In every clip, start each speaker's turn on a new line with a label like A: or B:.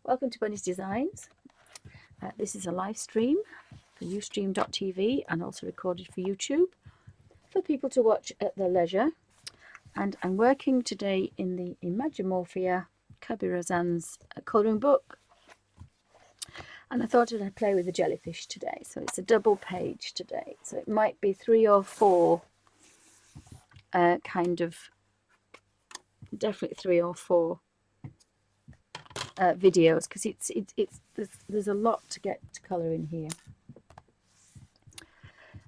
A: Welcome to Bunny's Designs. This is a live stream for ustream.tv and also recorded for YouTube for people to watch at their leisure. And I'm working today in the Imagimorphia Kerby Rosanes colouring book. And I thought I'd play with the jellyfish today. So it's a double page today. So it might be 3 or 4 definitely 3 or 4 videos, because there's a lot to get to colour in here.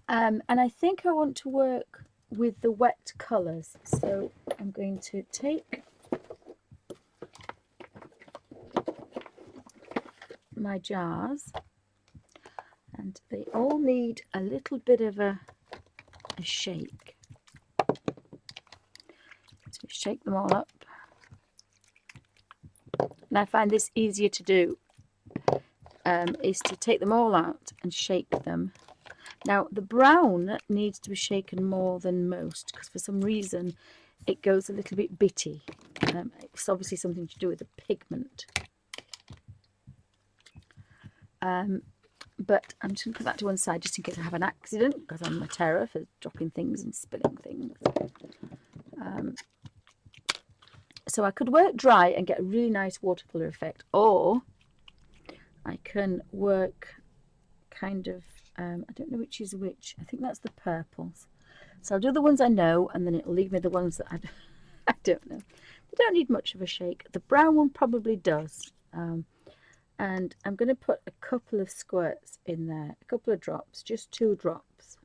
A: And I think I want to work with the wet colours, so I'm going to take my jars, and they all need a little bit of a shake. So shake them all up. And I find this easier to do, is to take them all out and shake them. Now the brown needs to be shaken more than most, because for some reason it goes a little bit bitty. It's obviously something to do with the pigment. But I'm just going to put that to one side just in case I have an accident, because I'm a terror for dropping things and spilling things. So I could work dry and get a really nice watercolour effect, or I can work kind of, I don't know which is which. I think that's the purples. So I'll do the ones I know, and then it'll leave me the ones that I don't know. They don't need much of a shake. The brown one probably does. And I'm going to put a couple of squirts in there, a couple of drops, just 2 drops.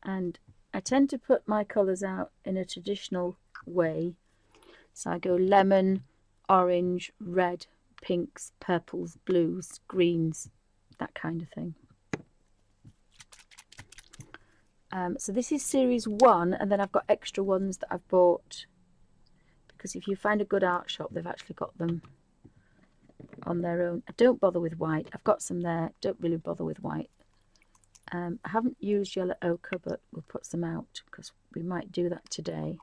A: And I tend to put my colours out in a traditional way. So I go lemon, orange, red, pinks, purples, blues, greens, that kind of thing. So this is series 1, and then I've got extra ones that I've bought, because if you find a good art shop, they've actually got them on their own. I don't bother with white. I've got some there. Don't really bother with white. I haven't used yellow ochre, but we'll put some out because we might do that today,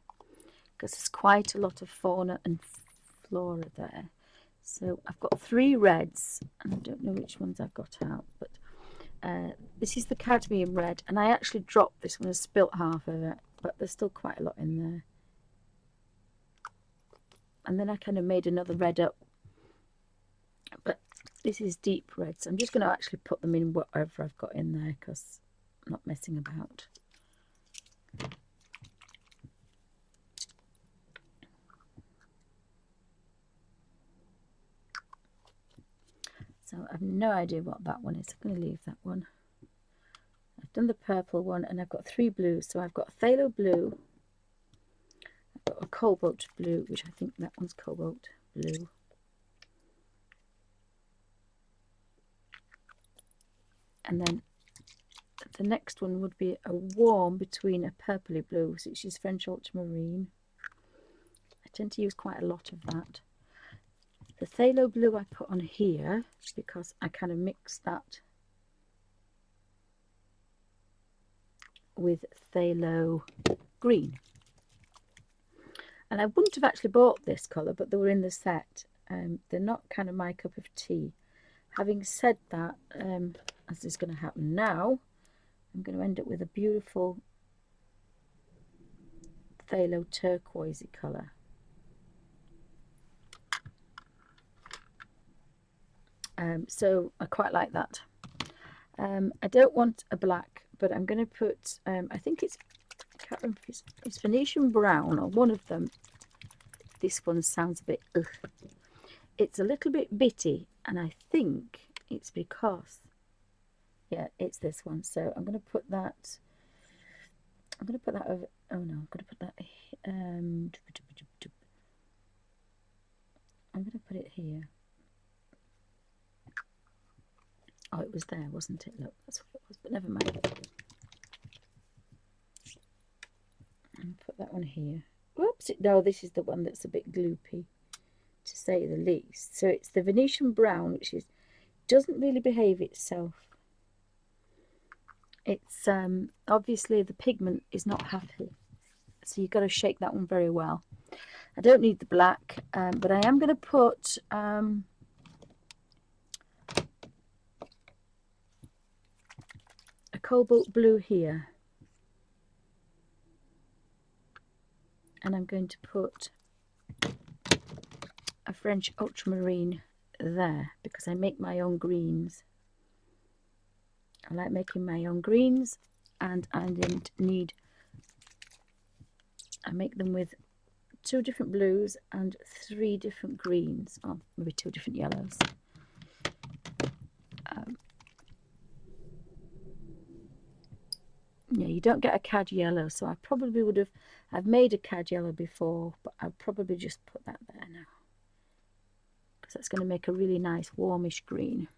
A: because there's quite a lot of fauna and flora there. So I've got 3 reds, and I don't know which ones I've got out, but this is the cadmium red, and I actually dropped this one. I spilt half of it, but there's still quite a lot in there. And then I kind of made another red up, but this is deep red, so I'm just going to actually put them in whatever I've got in there, because I'm not messing about. So I have no idea what that one is. I'm going to leave that one. I've done the purple one, and I've got 3 blues. So I've got a phthalo blue, I've got a cobalt blue, which I think that one's cobalt blue. And then the next one would be a warm between a purpley blue, which is French ultramarine. I tend to use quite a lot of that. The phthalo blue I put on here because I kind of mix that with phthalo green. And I wouldn't have actually bought this colour, but they were in the set. They're not kind of my cup of tea. Having said that, as is going to happen now, I'm going to end up with a beautiful phthalo turquoisey colour. So I quite like that. I don't want a black, but I'm going to put, I think it's, I can't remember if it's Venetian brown or one of them. This one sounds a bit, ugh. It's a little bit bitty, and I think it's because, yeah, it's this one. So I'm going to put that, over, oh no, I'm going to put that, I'm going to put it here. Oh, it was there, wasn't it? Look, that's what it was, but never mind. And put that one here. Whoops, no, this is the one that's a bit gloopy, to say the least. So it's the Venetian brown, which doesn't really behave itself. It's obviously the pigment is not happy. So you've got to shake that one very well. I don't need the black, but I am going to put a cobalt blue here. And I'm going to put a French ultramarine there because I make my own greens. I like making my own greens, and I make them with 2 different blues and 3 different greens, or maybe 2 different yellows. Yeah, you don't get a cad yellow, so I probably would have, I've made a cad yellow before, but I'll probably just put that there now, because that's going to make a really nice warmish green.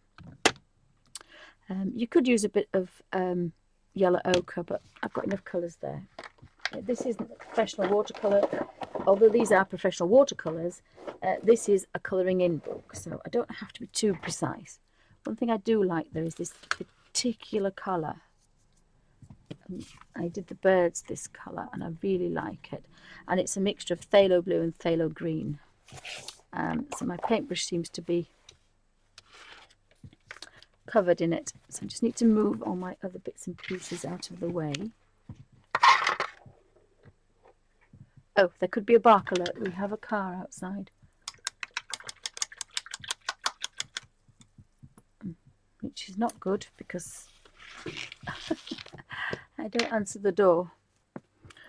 A: You could use a bit of yellow ochre, but I've got enough colours there. This isn't a professional watercolour, although these are professional watercolours. This is a colouring in book, so I don't have to be too precise. One thing I do like though is this particular colour. I did the birds this colour and I really like it, and it's a mixture of phthalo blue and phthalo green. So my paintbrush seems to be covered in it, so I just need to move all my other bits and pieces out of the way. Oh, there could be a bark alert. We have a car outside, which is not good because I don't answer the door.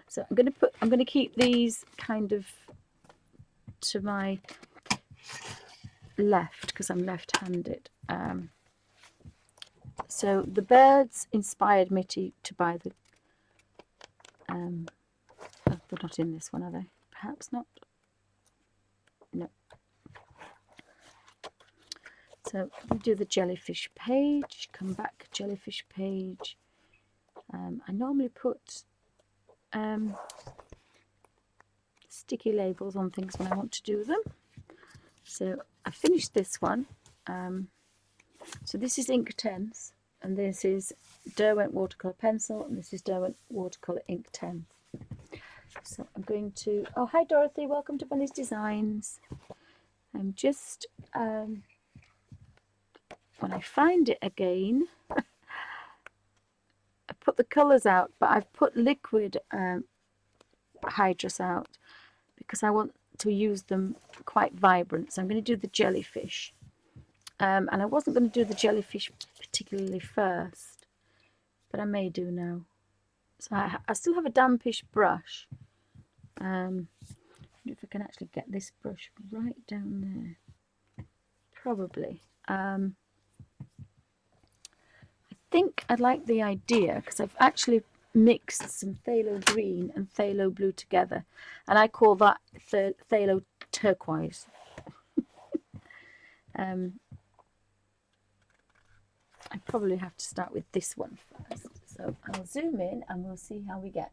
A: So I'm going to keep these kind of to my left because I'm left-handed. So the birds inspired me to buy the oh, they're not in this one, are they? Perhaps not. No. So we do the jellyfish page, come back, jellyfish page. I normally put sticky labels on things when I want to do them. So I finished this one. So this is Inktense, and this is Derwent watercolour pencil, and this is Derwent watercolour Inktense. So I'm going to, oh hi Dorothy, welcome to Bunny's Designs. I'm just when I find it again, I put the colours out, but I've put liquid hydrus out because I want to use them quite vibrant. So I'm going to do the jellyfish, and I wasn't going to do the jellyfish particularly first, but I may do now. So I still have a dampish brush. If I can actually get this brush right down there, probably. I think I like the idea because I've actually mixed some phthalo green and phthalo blue together, and I call that phthalo turquoise. I probably have to start with this one first, so I'll zoom in and we'll see how we get.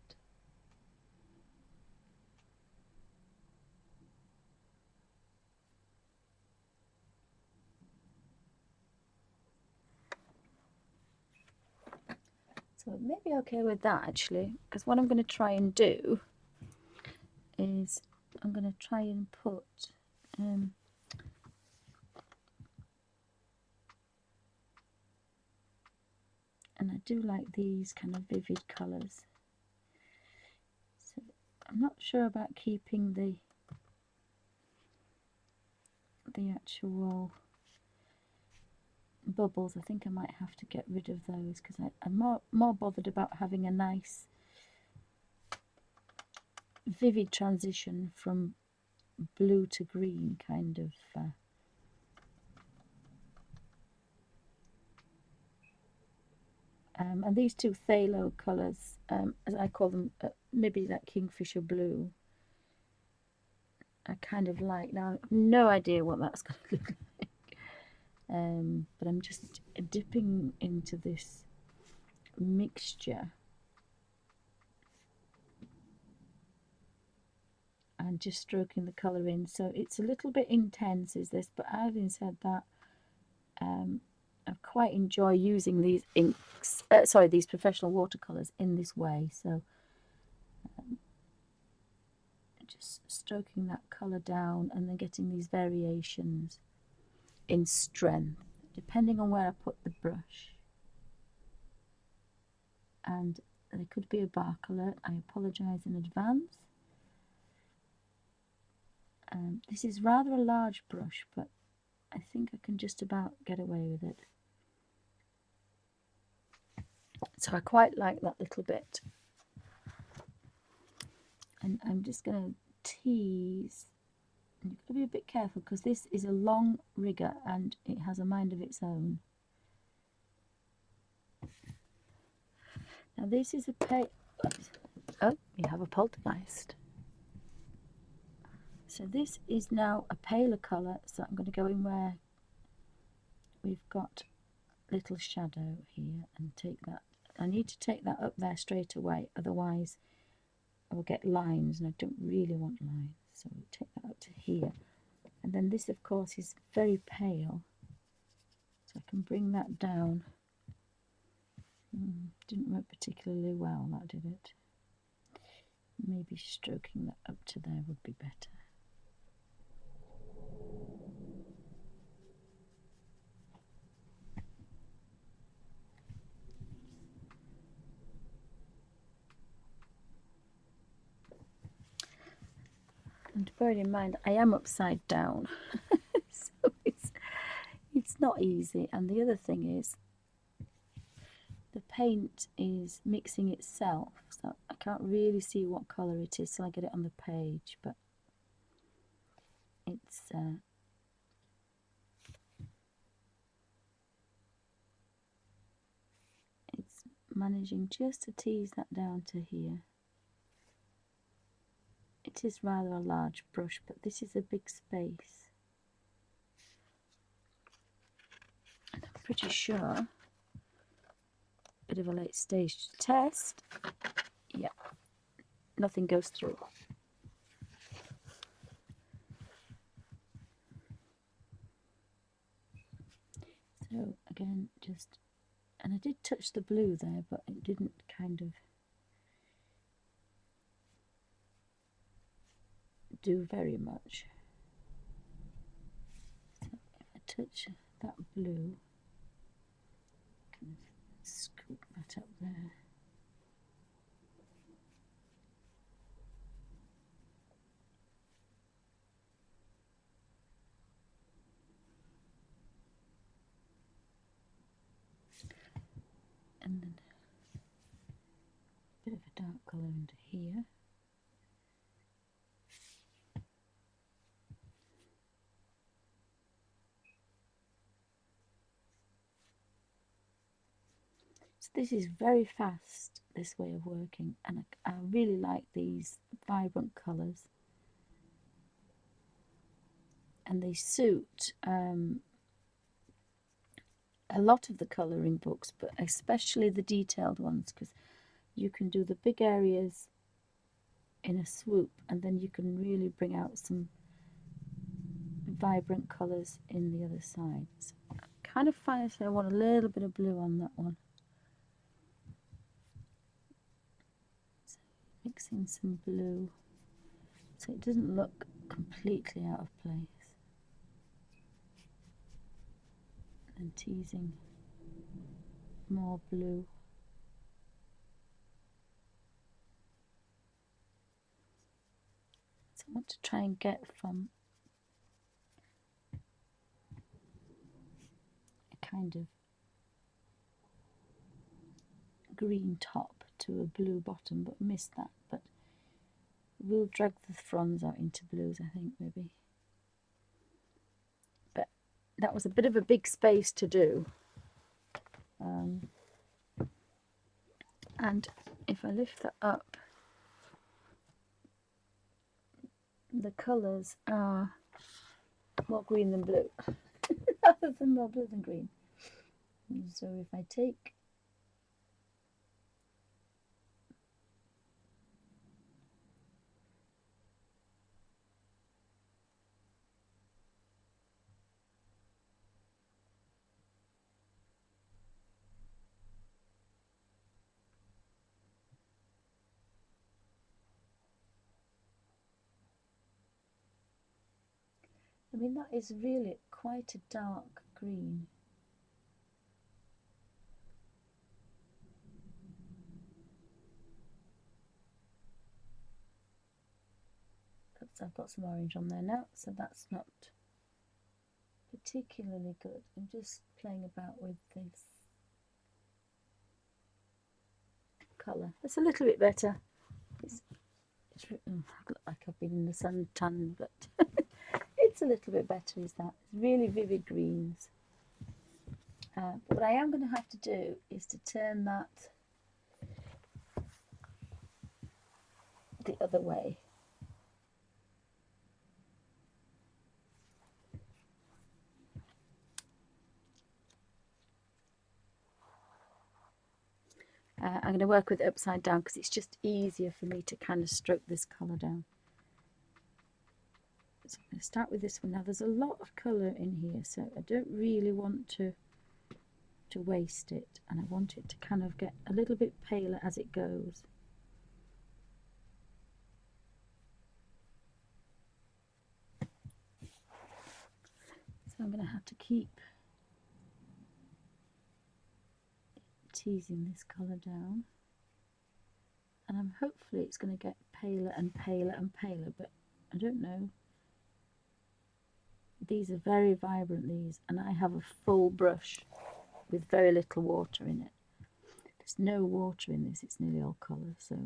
A: So it may be okay with that actually, because what I'm going to try and do is I'm going to try and put and I do like these kind of vivid colours. So I'm not sure about keeping the actual bubbles. I think I might have to get rid of those because I'm more bothered about having a nice vivid transition from blue to green kind of and these 2 phthalo colours, as I call them, maybe that kingfisher blue, I kind of like. Now I have no idea what that's going to look like, but I'm just dipping into this mixture and just stroking the colour in. So it's a little bit intense is this, but having said that, I quite enjoy using these inks, these professional watercolours in this way. So just stroking that colour down and then getting these variations in strength depending on where I put the brush. And there could be a bark alert, I apologise in advance. This is rather a large brush, but I think I can just about get away with it. So I quite like that little bit. And I'm just going to tease. And you've got to be a bit careful because this is a long rigger and it has a mind of its own. Now this is a oh, we have a poltergeist. So this is now a paler colour, so I'm going to go in where we've got little shadow here and take that. I need to take that up there straight away, otherwise I will get lines and I don't really want lines. So we'll take that up to here. And then this of course is very pale, so I can bring that down. Didn't work particularly well, that did it. Maybe stroking that up to there would be better. And bear in mind, I am upside down, so it's not easy. And the other thing is, the paint is mixing itself, so I can't really see what colour it is till I get it on the page. But it's managing just to tease that down to here. It is rather a large brush, but this is a big space. And I'm pretty sure, bit of a late stage to test. Yeah, nothing goes through. So again, just, and I did touch the blue there, but it didn't kind of do very much. So if I touch that blue, kind of scoop that up there. And then a bit of a dark colour into here. So this is very fast, this way of working, and I really like these vibrant colours. And they suit a lot of the colouring books, but especially the detailed ones, because you can do the big areas in a swoop, and then you can really bring out some vibrant colours in the other side. So I kind of find I want a little bit of blue on that one. So mixing some blue so it doesn't look completely out of place. And teasing more blue. So I want to try and get from a kind of green top to a blue bottom, but missed that. But we'll drag the fronds out into blues, I think, maybe. But that was a bit of a big space to do. And if I lift that up, the colours are more green than blue, rather than more blue than green. And so if I take I mean, that is really quite a dark green. Oops, I've got some orange on there now, so that's not particularly good. I'm just playing about with this colour. It's a little bit better. It's I look like I've been in the sun tan, but it's a little bit better, is that? It's really vivid greens. But what I am going to have to do is to turn that the other way. I'm going to work with it upside down because it's just easier for me to kind of stroke this colour down. So I'm going to start with this one. Now there's a lot of colour in here, so I don't really want to waste it, and I want it to kind of get a little bit paler as it goes. So I'm going to have to keep teasing this colour down, and hopefully it's going to get paler and paler and paler, but I don't know. These are very vibrant, these, and I have a full brush with very little water in it. There's no water in this, it's nearly all colour, so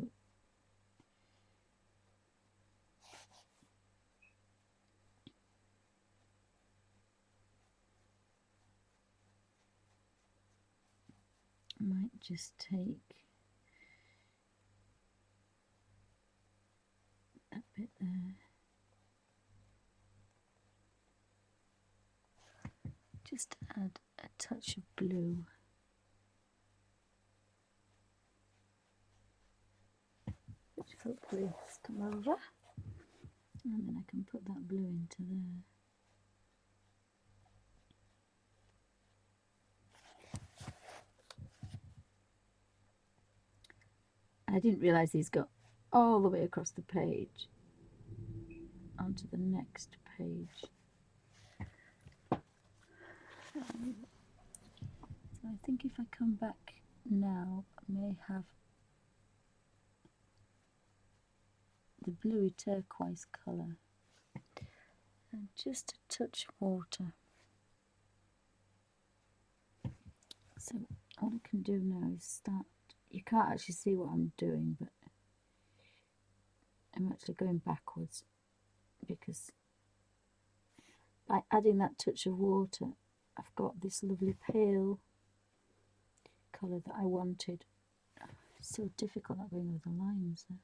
A: I might just take that bit there. Just add a touch of blue. Which hopefully has come over. And then I can put that blue into there. I didn't realise these got all the way across the page onto the next page. So I think if I come back now, I may have the bluey turquoise colour and just a touch of water. So all I can do now is start. You can't actually see what I'm doing, but I'm actually going backwards because by adding that touch of water, I've got this lovely pale colour that I wanted. It's so difficult not going with the lines there.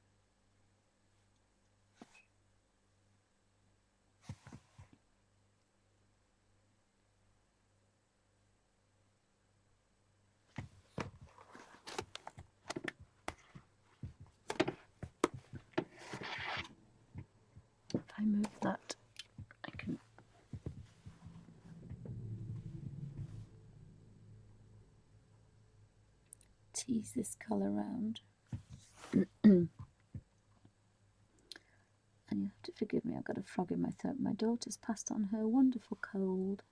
A: If I move that, I can tease this colour around. And you have to forgive me, I've got a frog in my throat. My daughter's passed on her wonderful cold.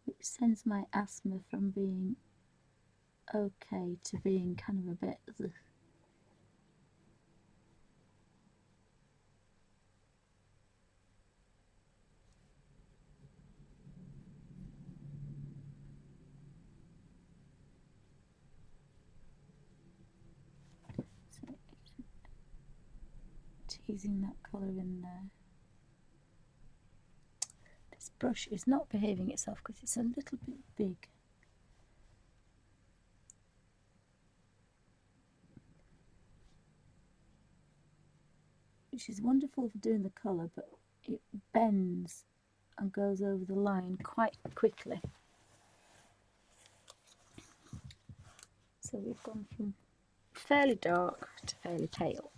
A: Which sends my asthma from being okay to being kind of a bit ugh. So teasing that colour in there. This brush is not behaving itself because it's a little bit big. Which is wonderful for doing the colour, but it bends and goes over the line quite quickly. So we've gone from fairly dark to fairly pale.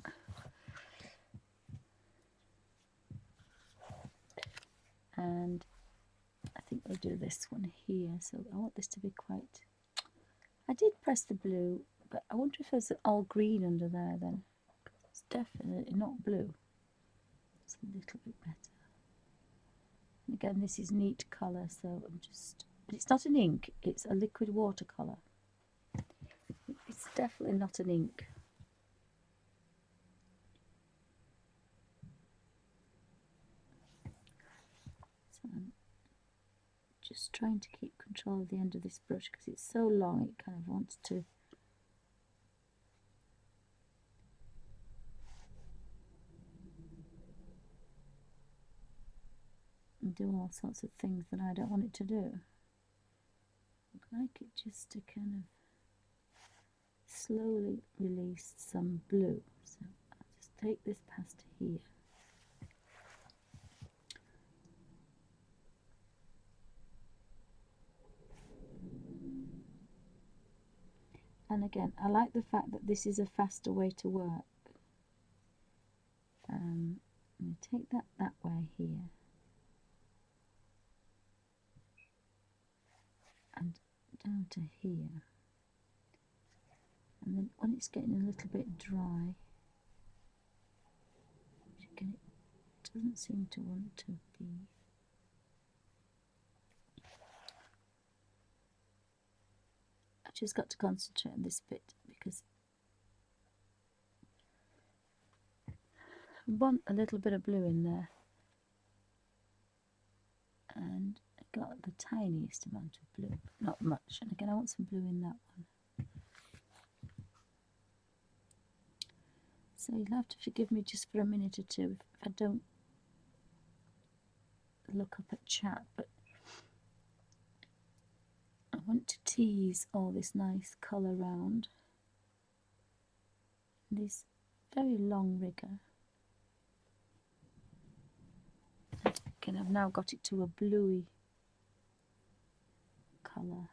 A: And I think we'll do this one here. So I want this to be quite... I did press the blue, But I wonder if there's all green under there then. It's definitely not blue. It's a little bit better. And again, this is neat colour, so I'm just... But it's not an ink, it's a liquid watercolour. It's definitely not an ink. So I'm just trying to keep control of the end of this brush because it's so long it kind of wants to... do all sorts of things that I don't want it to do. I'd like it just to kind of slowly release some blue. So I'll just take this past here. And again, I like the fact that this is a faster way to work. I'm going to take that way here. And down to here. And then when it's getting a little bit dry, which again it doesn't seem to want to be. I've just got to concentrate on this bit because I want a little bit of blue in there. And I got the tiniest amount of blue, but not much. And again, I want some blue in that one. So you'll have to forgive me just for a minute or two if I don't look up at chat, but I want to tease all this nice colour round this very long rigger. Again, I've now got it to a bluey colour.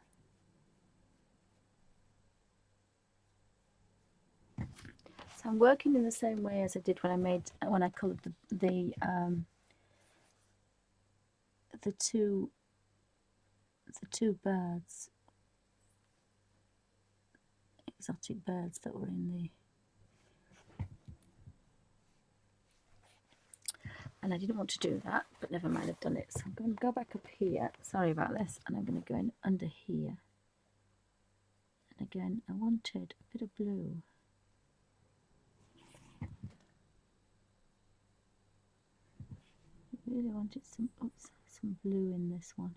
A: So I'm working in the same way as I did when I coloured the two birds, exotic birds that were in the... And I didn't want to do that, but never mind, I've done it. So I'm going to go back up here, sorry about this, and I'm going to go in under here. And again, I wanted a bit of blue. I really wanted some blue in this one.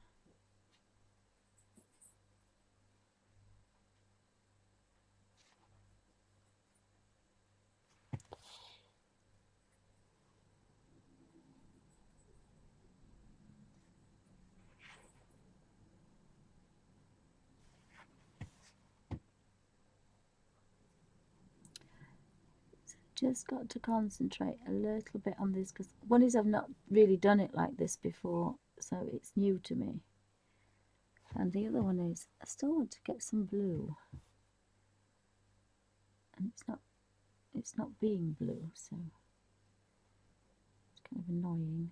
A: Just got to concentrate a little bit on this because one is I've not really done it like this before, so it's new to me, and the other one is I still want to get some blue, and it's not being blue, so it's kind of annoying.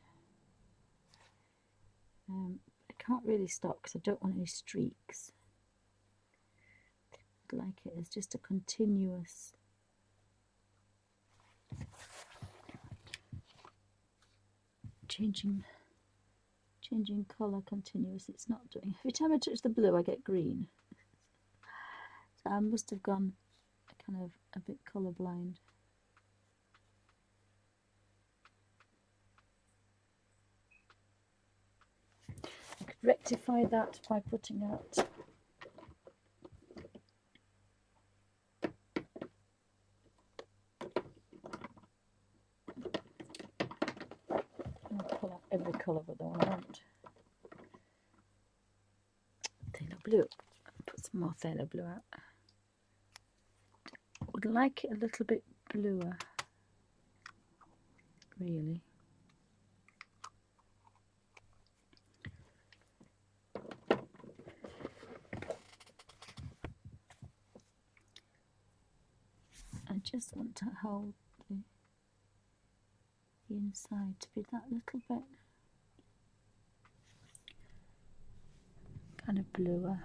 A: I can't really stop because I don't want any streaks. I'd like it as just a continuous changing colour continuous. It's not doing. Every time I touch the blue I get green. So I must have gone kind of a bit colour blind. I could rectify that by putting out I'll pull out every colour but the one I want. Phthalo blue. Put some more phthalo blue out. Would like it a little bit bluer, really. I just want to hold the inside to be that little bit kind of bluer.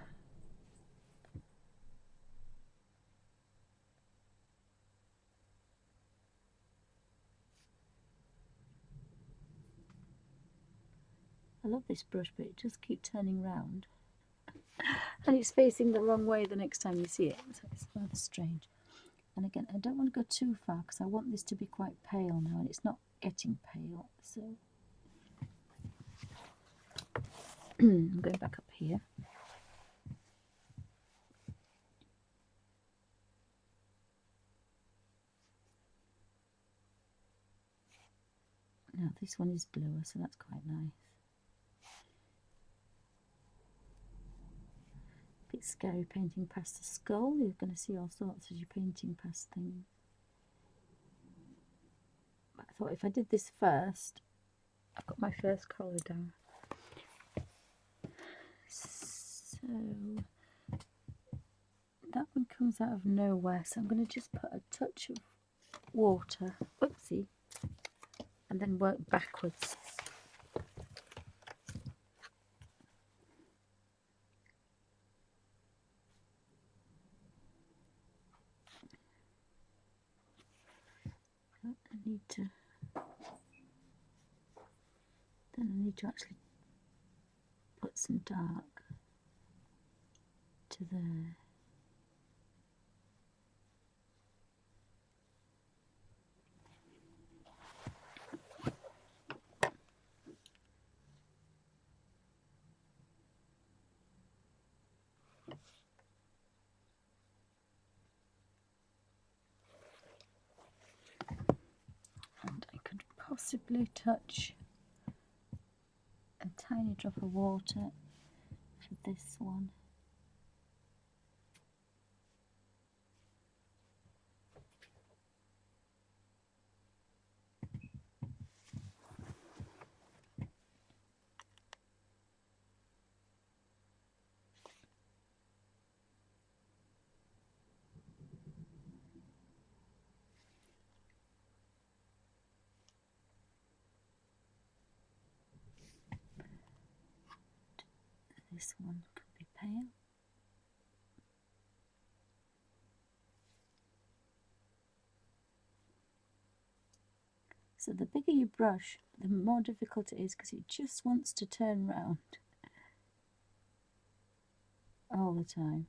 A: I love this brush, but it just keeps turning round. And it's facing the wrong way the next time you see it, so it's rather strange. And again, I don't want to go too far because I want this to be quite pale now, and it's not getting pale, so I'm going back up here. Now this one is bluer, so that's quite nice. A bit scary painting past the skull. You're going to see all sorts as you're painting past things. But I thought if I did this first, I've got my first colour down. So that one comes out of nowhere, so I'm going to just put a touch of water, whoopsie, and then work backwards. I need to actually put some dark to there. And I could possibly touch a tiny drop of water for this one. This one could be pale. So the bigger you brush, the more difficult it is because it just wants to turn round all the time.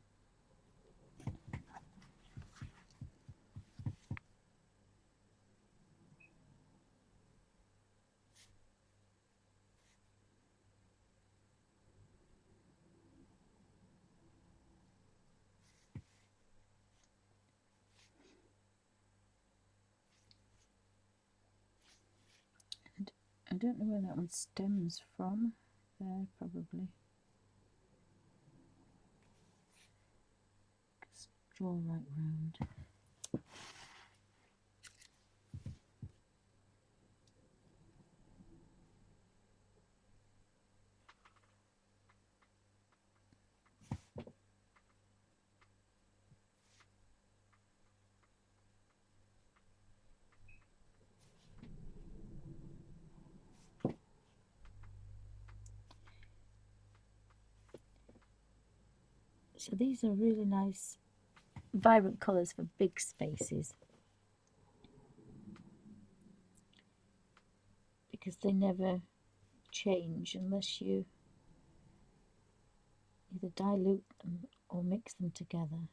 A: And I don't know where that one stems from. There, probably. Just draw right round. So these are really nice, vibrant colours for big spaces, because they never change unless you either dilute them or mix them together.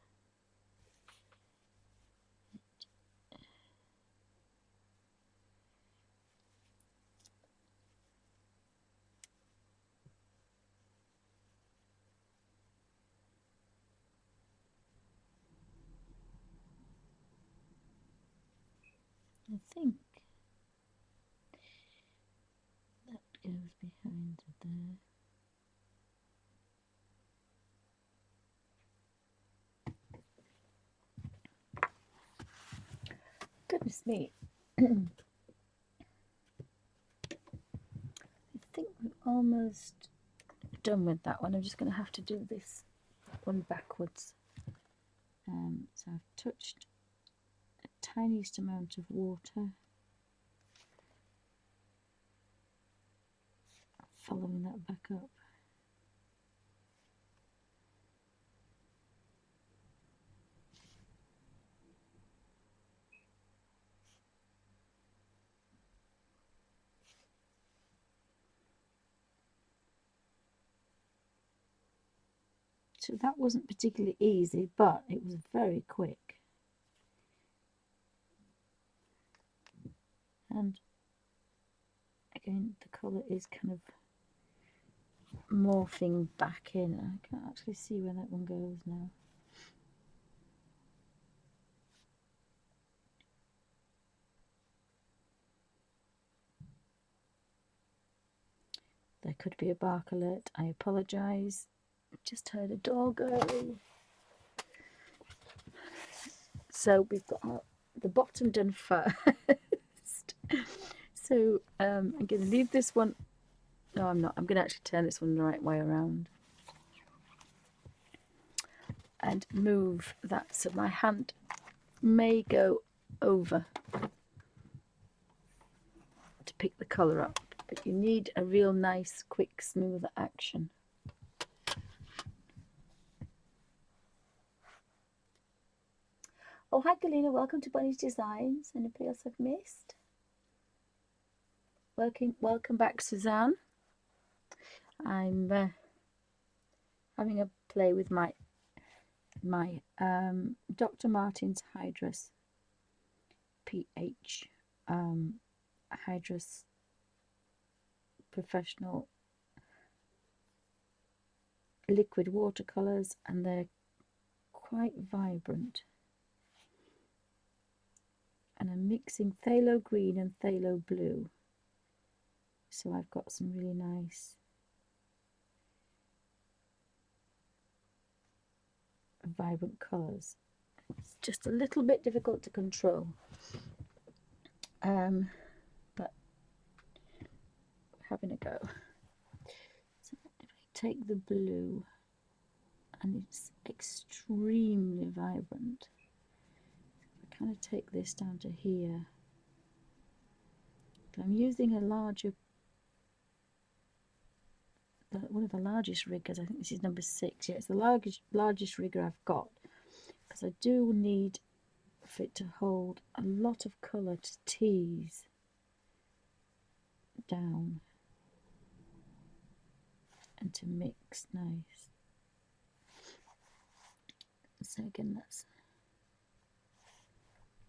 A: I think that goes behind there. Goodness me. I think we're almost done with that one. I'm just going to have to do this one backwards. So I've touched a tiniest amount of water, following that back up. So that wasn't particularly easy, but it was very quick. And again, the colour is kind of morphing back in. I can't actually see where that one goes now. There could be a bark alert. I apologise. Just heard a dog early. So we've got the bottom done first. So I'm going to leave this one. No, I'm not. I'm going to actually turn this one the right way around and move that so my hand may go over to pick the colour up, but you need a real nice, quick, smooth action. Oh, hi Galina, welcome to Bunny's Designs. Anybody else I've missed? Welcome back, Suzanne. I'm having a play with my Dr. Martin's hydrus pH hydrus professional liquid watercolors, and they're quite vibrant. And I'm mixing phthalo green and phthalo blue, so I've got some really nice vibrant colours. It's just a little bit difficult to control, but having a go. So if I take the blue, and it's extremely vibrant, if I kind of take this down to here, I'm using a larger, one of the largest riggers. I think this is number 6. Yeah, it's the largest rigger I've got, because I do need for it to hold a lot of colour to tease down and to mix nice. So again, that's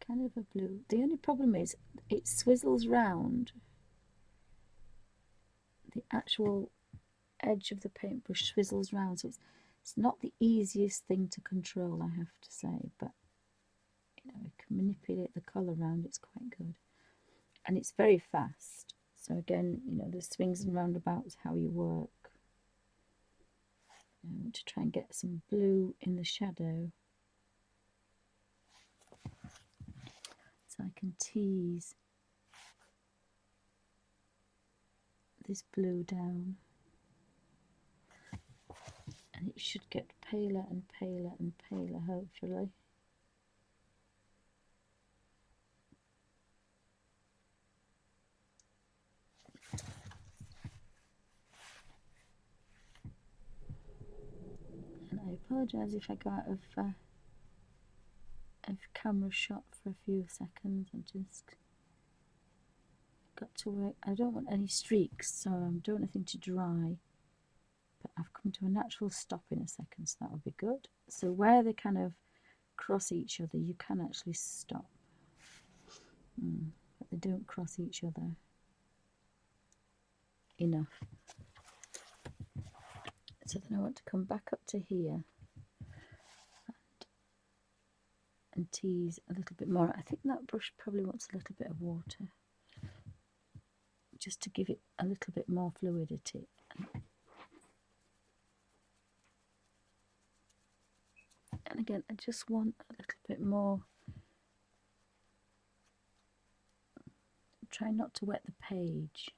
A: kind of a blue. The only problem is it swizzles round. The actual edge of the paintbrush swizzles round, so it's not the easiest thing to control, I have to say, but you know, I can manipulate the colour around. It's quite good, and it's very fast. So again, you know, the swings and roundabouts, how you work. I want to try and get some blue in the shadow, so I can tease this blue down, and it should get paler and paler and paler, hopefully. And I apologise if I go out of camera shot for a few seconds. I just got to work. I don't want any streaks, so I don't want anything to dry, but I've come to a natural stop in a second, so that will be good. So where they kind of cross each other, you can actually stop, but they don't cross each other enough. So then I want to come back up to here and tease a little bit more. I think that brush probably wants a little bit of water, just to give it a little bit more fluidity. And again, I just want a little bit more. Try not to wet the page.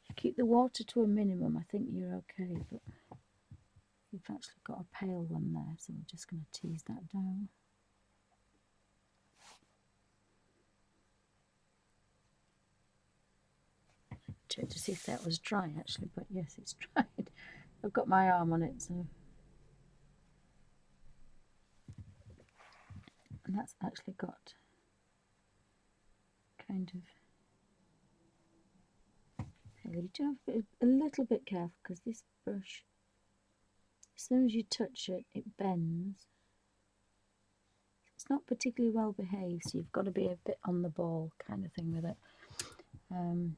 A: If you keep the water to a minimum, I think you're okay, but you've actually got a pale one there, so we're just going to tease that down. Check to see if that was dry actually, but yes, it's dried. I've got my arm on it, so. And that's actually got kind of, you do have to be a little bit careful, because this brush as soon as you touch it, it bends. It's not particularly well behaved, so you've got to be a bit on the ball kind of thing with it. And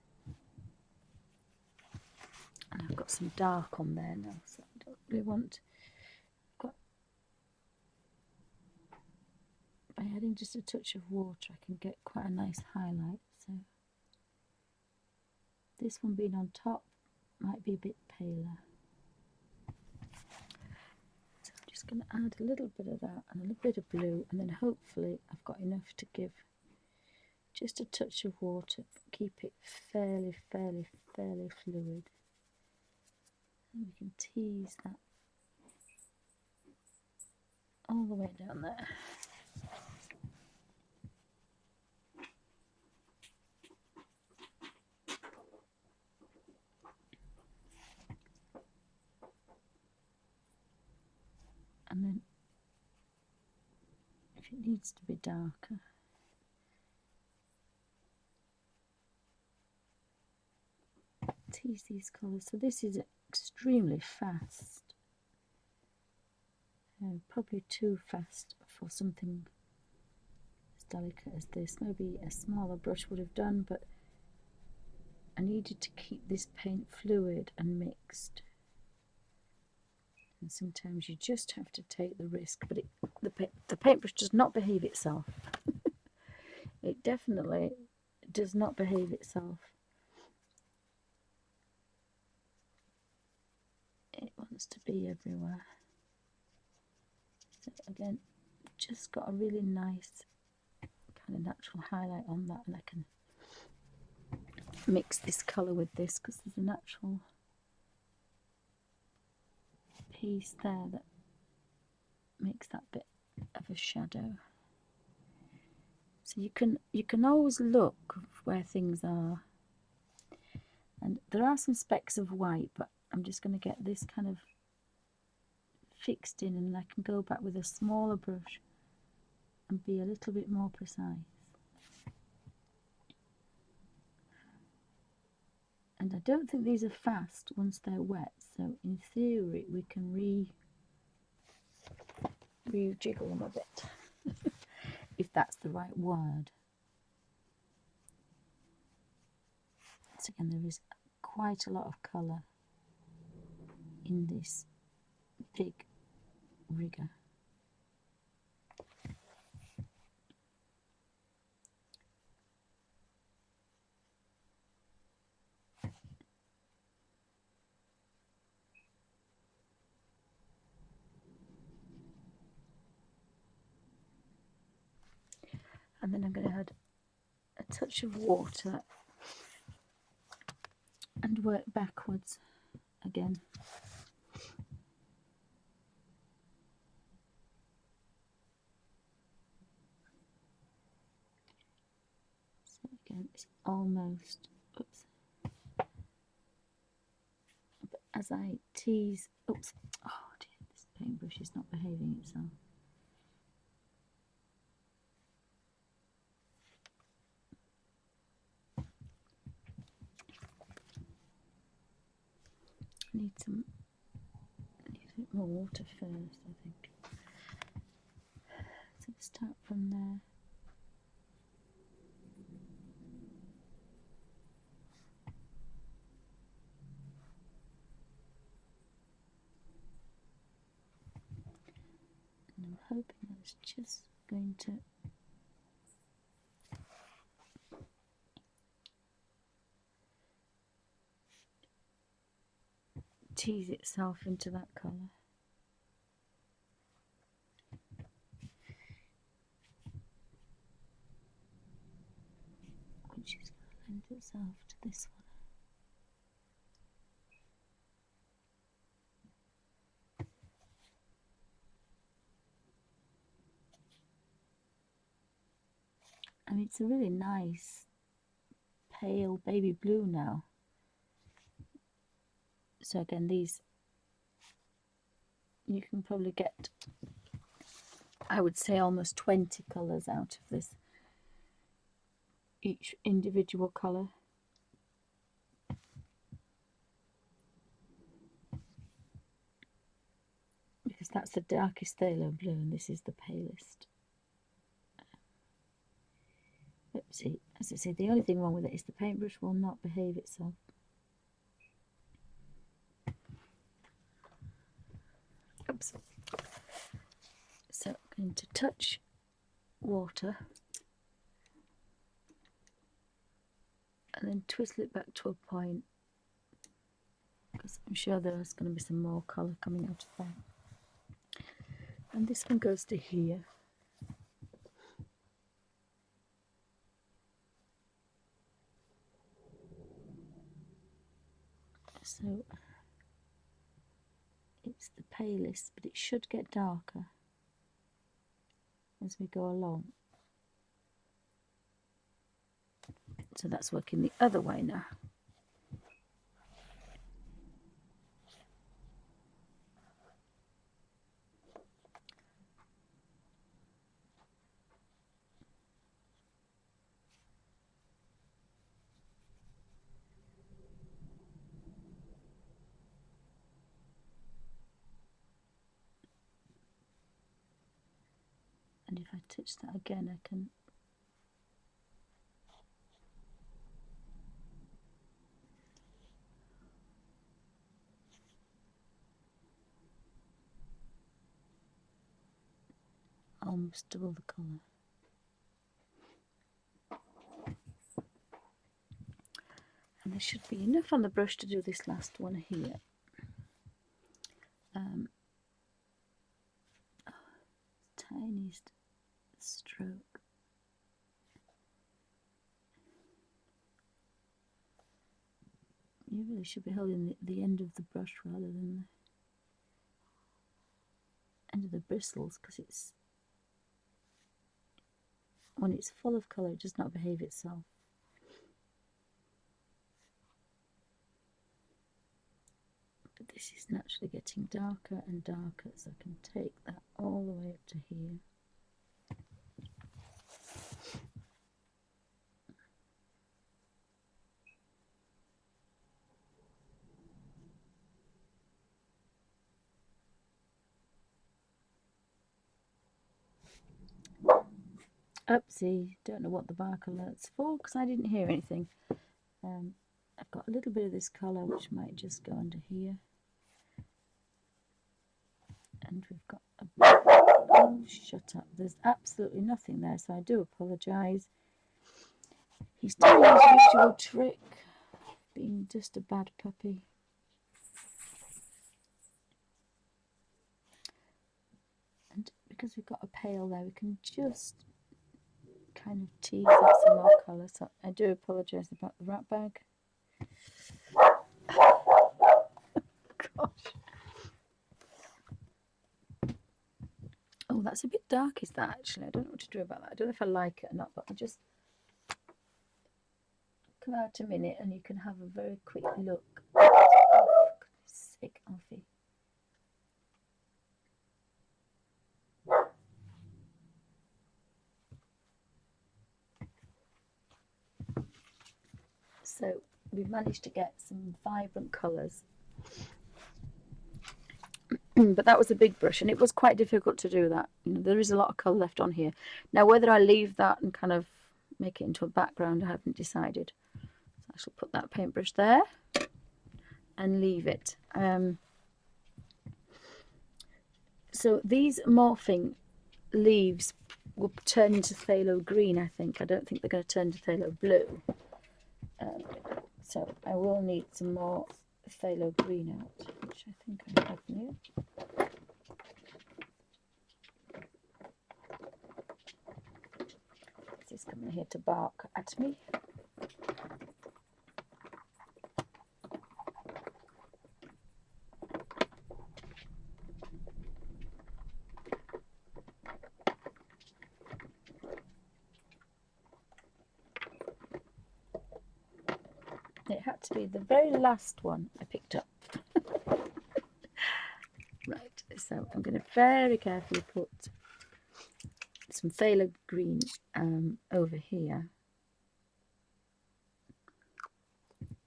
A: I've got some dark on there now, so I don't really want. By adding just a touch of water, I can get quite a nice highlight. So this one being on top might be a bit paler. So I'm just going to add a little bit of that and a little bit of blue, and then hopefully I've got enough to give just a touch of water, keep it fairly fluid. And we can tease that all the way down there. And then if it needs to be darker, tease these colours. So this is extremely fast, probably too fast for something as delicate as this. Maybe a smaller brush would have done, but I needed to keep this paint fluid and mixed. And sometimes you just have to take the risk, but the paintbrush does not behave itself. It definitely does not behave itself. It wants to be everywhere. So again, just got a really nice kind of natural highlight on that, and I can mix this colour with this because there's a natural piece there that makes that bit of a shadow. So you can always look where things are, and there are some specks of white, but I'm just going to get this kind of fixed in, and I can go back with a smaller brush and be a little bit more precise. And I don't think these are fast once they're wet, so in theory we can re-jiggle them a bit, if that's the right word. So again, there is quite a lot of colour in this big rigger. And then I'm going to add a touch of water and work backwards again. So again, it's almost, oops. But as I tease, oops, oh dear, this paintbrush is not behaving itself. I need a bit more water first, I think. So start from there. And I'm hoping that's just going to tease itself into that colour. Which is going to lend itself to this one. I mean, it's a really nice pale baby blue now. So again, these you can probably get, I would say, almost 20 colours out of this, each individual colour. that's the darkest phthalo blue, and this is the palest. Oopsie. As I say, the only thing wrong with it is the paintbrush will not behave itself. Oops. So I'm going to touch water and then twistle it back to a point, because I'm sure there's going to be some more colour coming out of that. And this one goes to here. So it's the palest, but it should get darker as we go along. So that's working the other way now. And if I touch that again, I can almost double the colour. And there should be enough on the brush to do this last one here. Tiniest stroke. You really should be holding the end of the brush rather than the end of the bristles, because it's, when it's full of colour, it does not behave itself. But this is naturally getting darker and darker, so I can take that all the way up to here. Oopsie, don't know what the bark alert's for, because I didn't hear anything. I've got a little bit of this colour which might just go under here. And we've got a... Oh, shut up. There's absolutely nothing there, so I do apologise. He's doing his usual trick, being just a bad puppy. And because we've got a pale there, we can just kind of tease out some more colour. So I do apologise about the rat bag. Gosh. Oh, that's a bit dark, is that actually? I don't know what to do about that. I don't know if I like it or not, but I'll just come out a minute and you can have a very quick look. Oh, for goodness sake, Alfie. So we've managed to get some vibrant colours. But that was a big brush, and it was quite difficult to do that. You know, there is a lot of colour left on here. Now, whether I leave that and kind of make it into a background, I haven't decided. So I shall put that paintbrush there and leave it. So these morphing leaves will turn into phthalo green, I think. I don't think they're going to turn into phthalo blue. So I will need some more phthalo green out, which I think I have here. This is coming here to bark at me. It had to be the very last one I picked up. Right, so I'm going to very carefully put some phthalo green over here,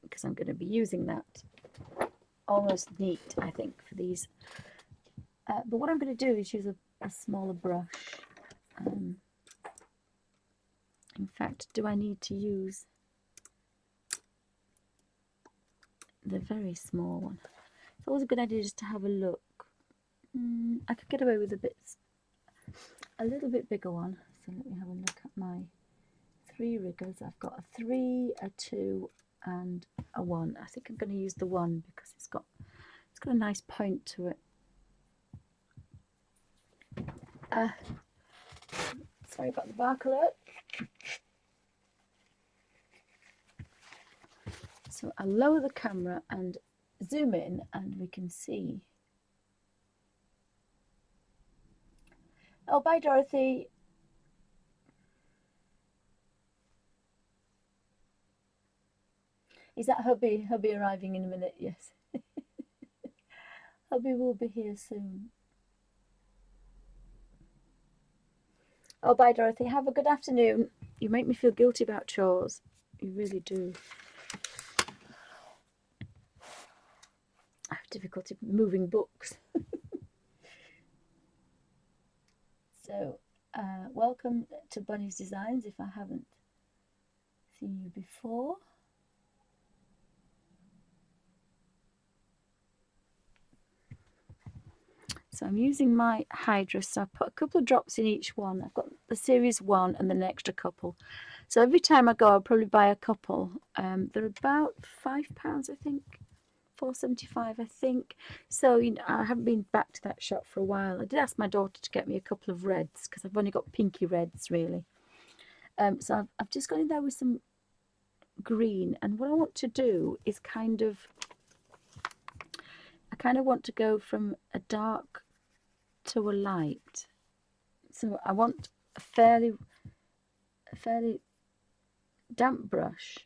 A: because I'm going to be using that almost neat, I think, for these But what I'm going to do is use a smaller brush. In fact, do I need to use the very small one? It's always a good idea just to have a look. I could get away with a little bit bigger one. So let me have a look at my 3 riggers. I've got a 3, a 2 and a 1. I think I'm going to use the 1 because it's got a nice point to it. Sorry about the bark alert. So I'll lower the camera and zoom in and we can see. Oh, bye Dorothy. Is that hubby? Hubby arriving in a minute, yes. Hubby will be here soon. Oh, bye Dorothy. Have a good afternoon. You make me feel guilty about chores. You really do. I have difficulty moving books. So, welcome to Bunny's Designs if I haven't seen you before. So I'm using my hydrus. So I put a couple of drops in each one. I've got the series 1 and then an extra couple. So every time I go, I'll probably buy a couple. They're about £5, I think. £4.75, I think. So I haven't been back to that shop for a while. I did ask my daughter to get me a couple of reds because I've only got pinky reds really. So I've just gone in there with some green, and what I want to do is I kind of want to go from a dark to a light. So I want a fairly damp brush,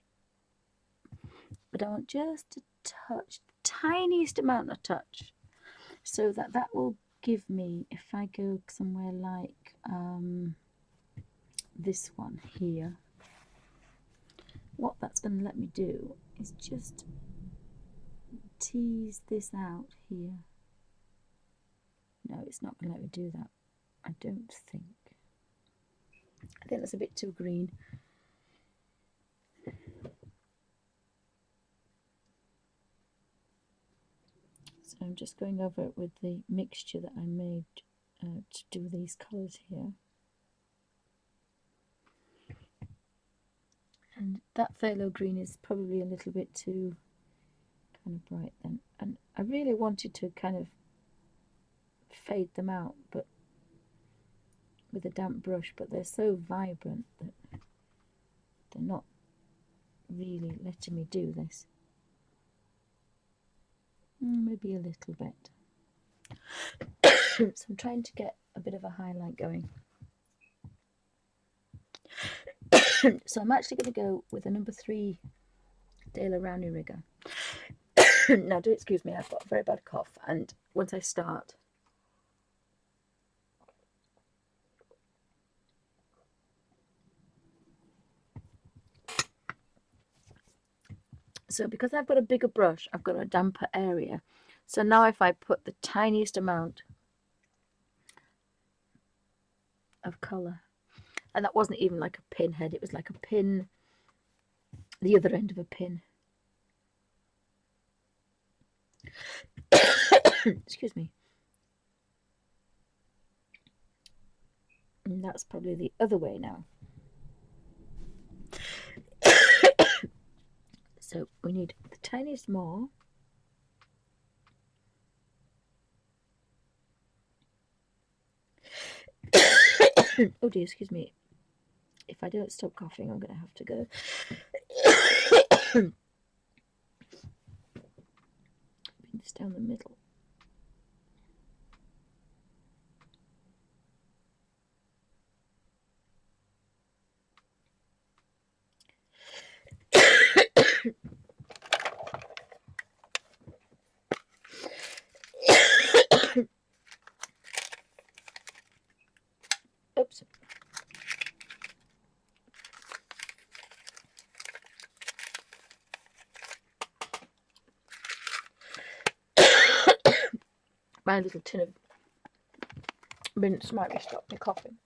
A: but I want just a touch, the tiniest amount of touch, so that will give me, if I go somewhere like this one here, what that's going to let me do is just tease this out here. No, it's not going to let me do that, I don't think. I think that's a bit too green. So I'm just going over it with the mixture that I made to do these colours here. And that phthalo green is probably a little bit too kind of bright then. And I really wanted to kind of fade them out, but with a damp brush, but they're so vibrant that they're not really letting me do this. Maybe a little bit. So I'm trying to get a bit of a highlight going. So I'm actually going to go with a number 3 Daler Rowney rigger. Now do excuse me, I've got a very bad cough, and once I start, so because I've got a bigger brush, I've got a damper area. So now if I put the tiniest amount of colour, and that wasn't even like a pinhead, it was like a pin, the other end of a pin. Excuse me. And that's probably the other way now. So we need the tiniest more. Oh dear, excuse me. If I don't stop coughing, I'm going to have to go. Bring this down the middle. Oops. My little tin of Mints might be stopped me coughing.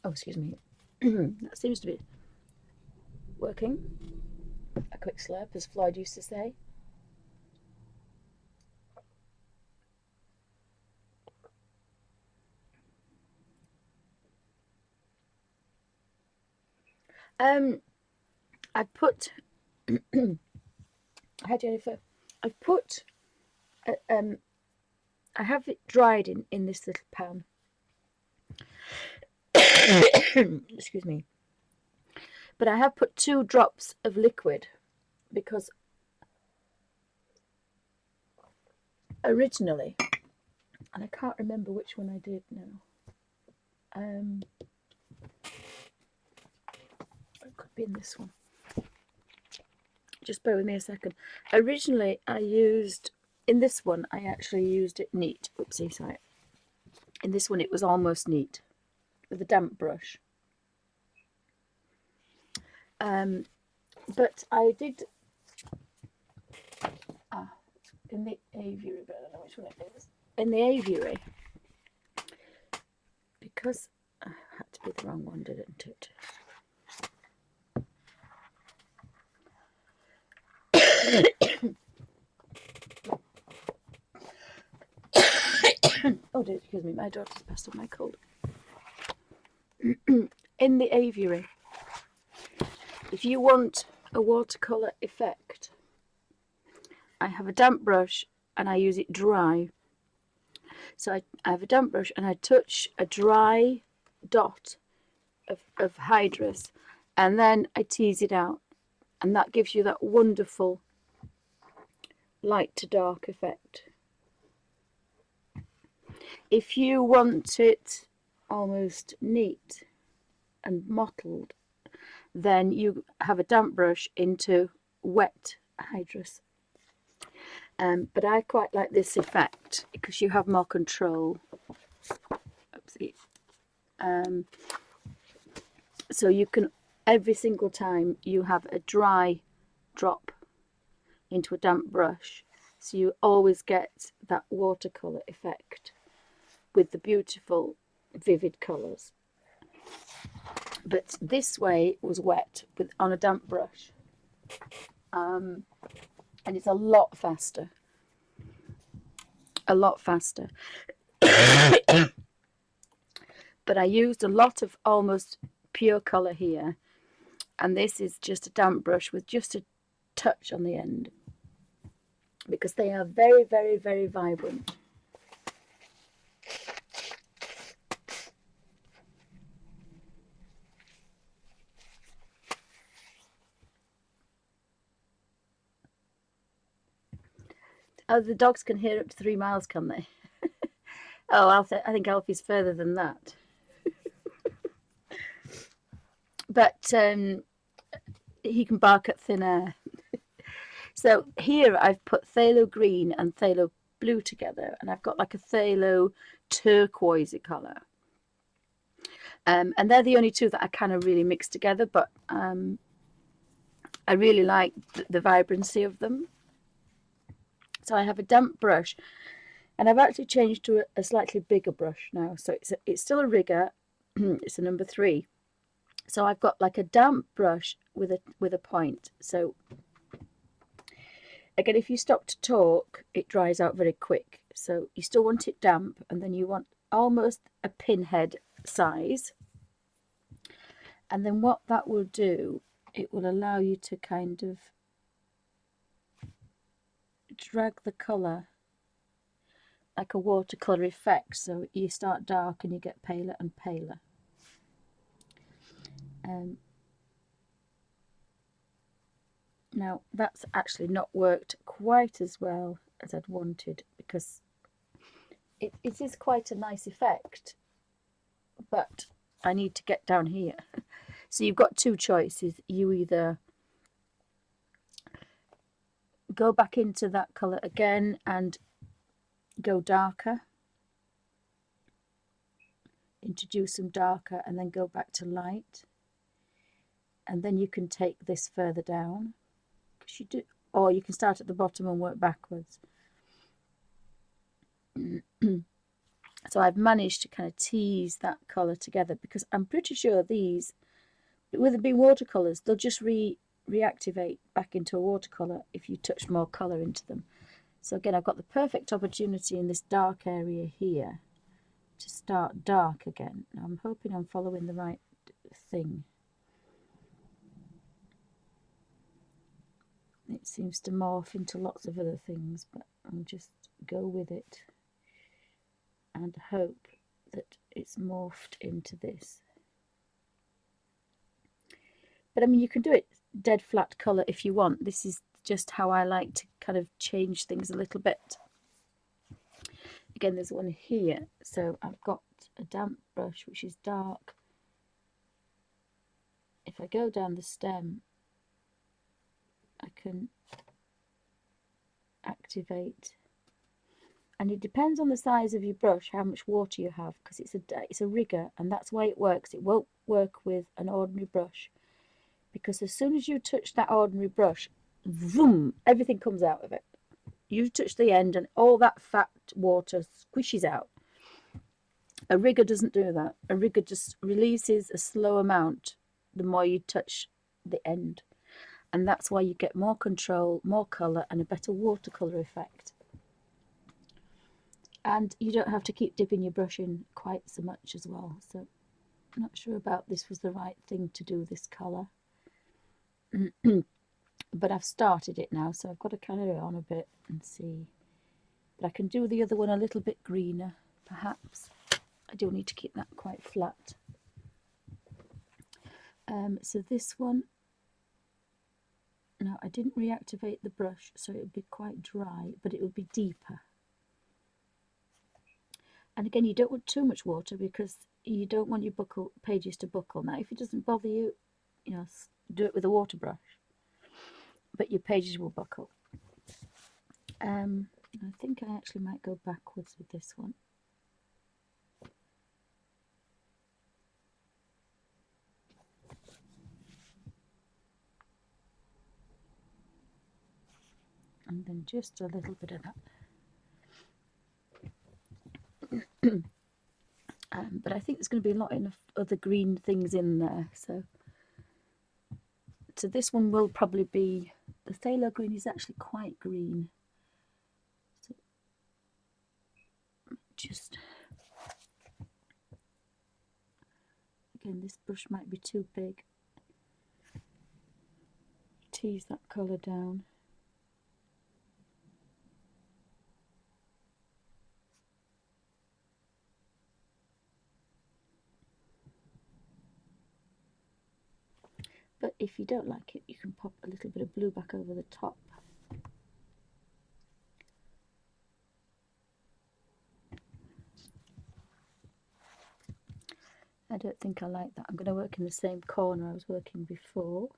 A: Oh, excuse me. That seems to be working. A quick slurp, as Floyd used to say. I put. Hi Jennifer. I've put. I have it dried in this little pan. Excuse me. But I have put 2 drops of liquid because originally, and I can't remember which one I did now. It could be in this one. Just bear with me a second. Originally, I used, in this one, I actually used it neat. Oopsie, sorry. In this one, it was almost neat with a damp brush. But I did, in the aviary, but I don't know which one it is. In the aviary, because I had to be the wrong one, didn't it? Oh dear, excuse me, my daughter's passed up my cold. In the aviary, if you want a watercolour effect, I have a damp brush and I use it dry. So I have a damp brush and I touch a dry dot of hydrus and then I tease it out, and that gives you that wonderful light to dark effect. If you want it almost neat and mottled, then you have a damp brush into wet hydrus. But I quite like this effect because you have more control. Oopsie. So you can, every single time you have a dry drop into a damp brush, so you always get that watercolour effect with the beautiful vivid colours. But this way was wet on a damp brush, and it's a lot faster. But I used a lot of almost pure colour here, and this is just a damp brush with just a touch on the end because they are very, very, very vibrant. Oh, the dogs can hear up to 3 miles, can they? Oh, I think Alfie's further than that. But he can bark at thin air. So here I've put phthalo green and phthalo blue together, and I've got like a phthalo turquoisey colour. And they're the only 2 that I kind of really mix together, but I really like the vibrancy of them. So I have a damp brush, and I've actually changed to a slightly bigger brush now. So it's still a rigger. It's a number 3. So I've got like a damp brush with a point. So again, if you stop to talk, it dries out very quick. So you still want it damp, and then you want almost a pinhead size. And then what that will do, it will allow you to kind of drag the colour like a watercolour effect. So you start dark and you get paler and paler. Now that's actually not worked quite as well as I'd wanted, because it is quite a nice effect, but I need to get down here. So you've got two choices. You either go back into that colour again and go darker, introduce some darker, and then go back to light, and then you can take this further down, because you do, or you can start at the bottom and work backwards. So I've managed to kind of tease that colour together, because I'm pretty sure these, with it being watercolours, they'll just reactivate back into a watercolour if you touch more colour into them. So again, I've got the perfect opportunity in this dark area here to start dark again. Now I'm hoping I'm following the right thing. It seems to morph into lots of other things, but I'll just go with it and hope that it's morphed into this. But I mean, you can do it dead flat colour if you want. This is just how I like to kind of change things a little bit. Again, there's one here. So I've got a damp brush which is dark. If I go down the stem, I can activate, and it depends on the size of your brush how much water you have, because it's a rigger, and that's why it works. It won't work with an ordinary brush, because as soon as you touch that ordinary brush, vroom, everything comes out of it. You touch the end and all that fat water squishes out. A rigger doesn't do that. A rigger just releases a slow amount the more you touch the end, and that's why you get more control, more colour, and a better watercolour effect. And you don't have to keep dipping your brush in quite so much as well. So I'm not sure about this was the right thing to do, this colour. But I've started it now, so I've got to carry on a bit and see. But I can do the other one a little bit greener, perhaps. I do need to keep that quite flat. So this one, now I didn't reactivate the brush, so it would be quite dry, but it would be deeper. And again, you don't want too much water, because you don't want your pages to buckle. Now, if it doesn't bother you, you know, do it with a water brush, but your pages will buckle. I think I actually might go backwards with this one. And then just a little bit of that. But I think there's going to be a lot of other green things in there. So this one will probably be, the phthalo green is actually quite green. So just, again, this brush might be too big. Tease that colour down. But if you don't like it, you can pop a little bit of blue back over the top. I don't think I like that. I'm going to work in the same corner I was working before.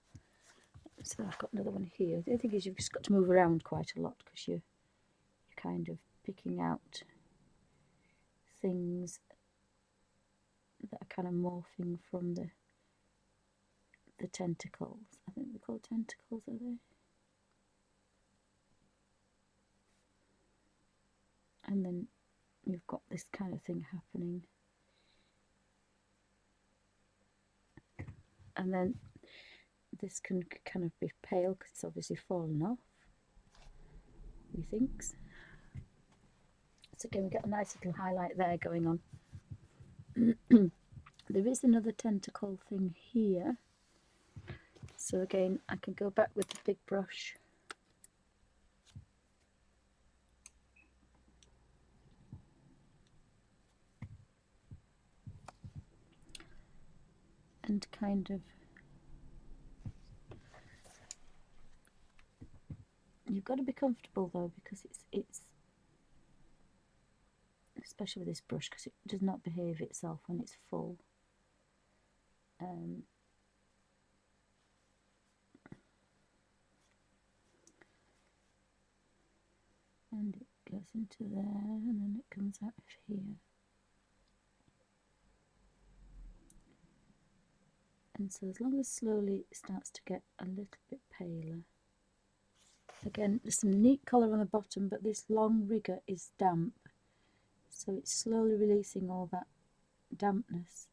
A: So I've got another one here. The other thing is you've just got to move around quite a lot, because you're kind of picking out things that are kind of morphing from the tentacles. I think they're called tentacles, are they? And then you've got this kind of thing happening. And then this can kind of be pale, because it's obviously fallen off, methinks. So again, we get a nice little highlight there going on. There is another tentacle thing here. So again, I can go back with the big brush. And kind of, you've got to be comfortable though, because it's especially with this brush, because it does not behave itself when it's full. And it goes into there, and then it comes out of here. And so as long as slowly it starts to get a little bit paler. Again, there's some neat colour on the bottom, but this long rigger is damp. So it's slowly releasing all that dampness.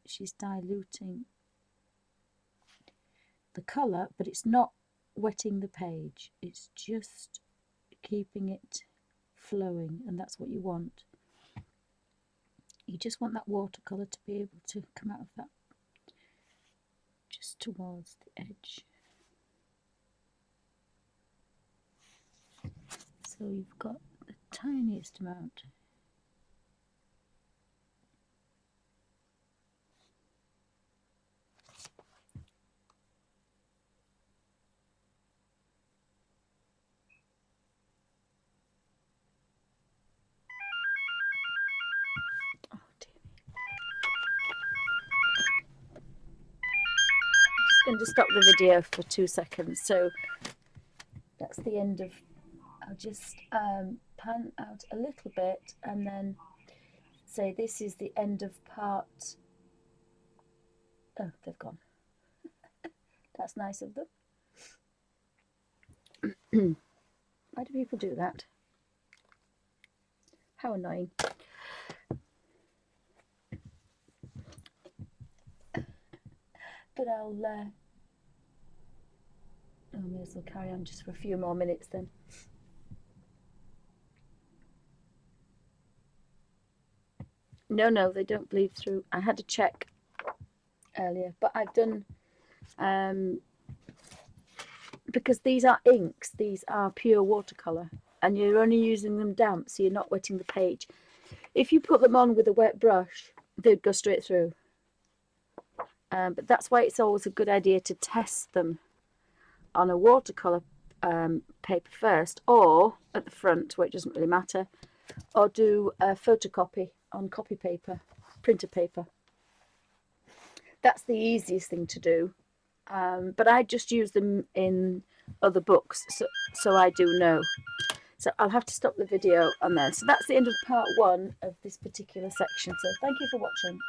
A: She's diluting the colour, but it's not wetting the page. It's just keeping it flowing, and that's what you want. You just want that watercolour to be able to come out of that just towards the edge. So you've got the tiniest amount. Oh dear me. I'm just going to stop the video for 2 seconds. So that's the end of, I'll just pan out a little bit and then say this is the end of part. Oh, they've gone. That's nice of them. Why do people do that? How annoying. But I'll may as well carry on just for a few more minutes then. No, they don't bleed through. I had to check earlier, but I've done, because these are inks, these are pure watercolour, and you're only using them damp, so you're not wetting the page. If you put them on with a wet brush, they'd go straight through. But that's why it's always a good idea to test them on a watercolour paper first, or at the front where it doesn't really matter, or do a photocopy on copy paper, printer paper. That's the easiest thing to do, but I just use them in other books, so I do know. So I'll have to stop the video on there. So that's the end of part 1 of this particular section. So thank you for watching.